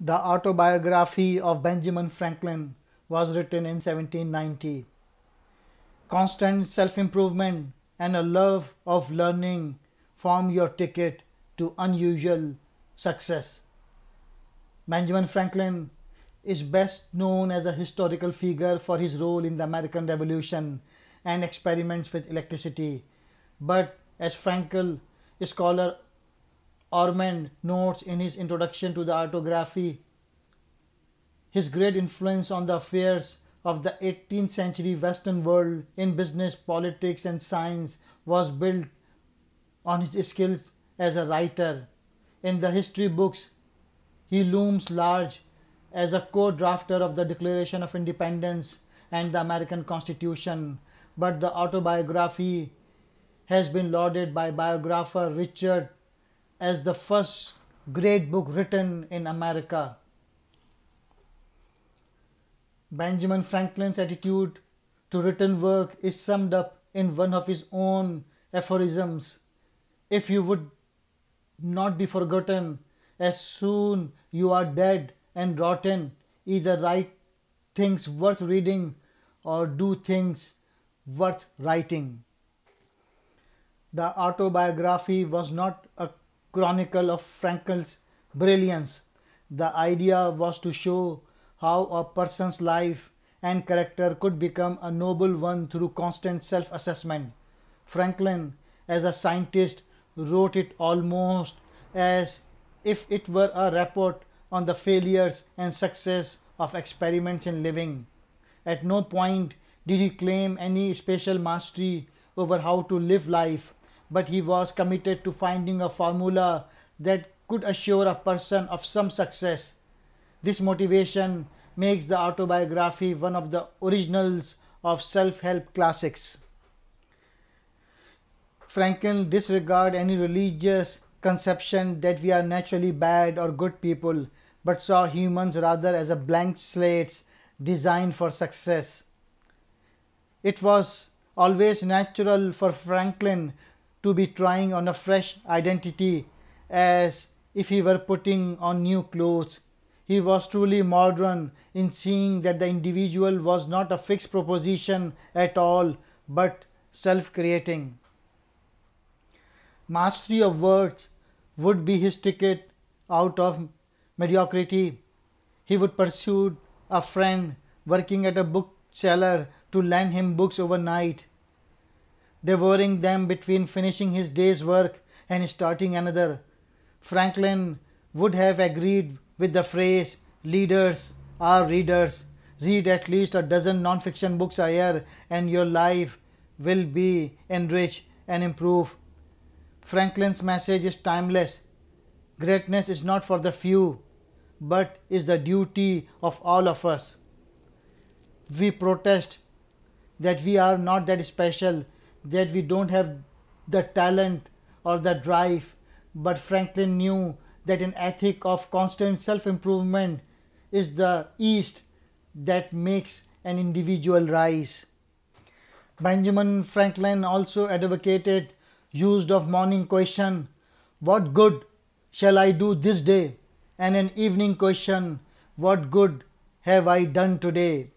The autobiography of Benjamin Franklin was written in 1790. Constant self-improvement and a love of learning form your ticket to unusual success. Benjamin Franklin is best known as a historical figure for his role in the American Revolution and experiments with electricity. But as Frankel, scholar Ormond notes in his introduction to the autography, his great influence on the affairs of the 18th century Western world in business, politics, and science was built on his skills as a writer. In the history books, he looms large as a co-drafter of the Declaration of Independence and the American Constitution, but the autobiography has been lauded by biographer Richard as the first great book written in America. Benjamin Franklin's attitude to written work is summed up in one of his own aphorisms: "If you would not be forgotten as soon you are dead and rotten, either write things worth reading or do things worth writing." The autobiography was not a chronicle of Frankel's brilliance. The idea was to show how a person's life and character could become a noble one through constant self-assessment. Franklin, as a scientist, wrote it almost as if it were a report on the failures and success of experiments in living. At no point did he claim any special mastery over how to live life, but he was committed to finding a formula that could assure a person of some success. This motivation makes the autobiography one of the originals of self-help classics. Franklin disregarded any religious conception that we are naturally bad or good people, but saw humans rather as a blank slates designed for success. It was always natural for Franklin to be trying on a fresh identity, as if he were putting on new clothes. He was truly modern in seeing that the individual was not a fixed proposition at all, but self-creating. Mastery of words would be his ticket out of mediocrity. He would pursue a friend working at a bookseller to lend him books overnight, devouring them between finishing his day's work and starting another. Franklin would have agreed with the phrase, "Leaders are readers." Read at least a dozen non-fiction books a year and your life will be enriched and improved. Franklin's message is timeless. Greatness is not for the few, but is the duty of all of us. We protest that we are not that special, that we don't have the talent or the drive, but Franklin knew that an ethic of constant self-improvement is the yeast that makes an individual rise. Benjamin Franklin also advocated use of morning question, "What good shall I do this day?" and an evening question, "What good have I done today?"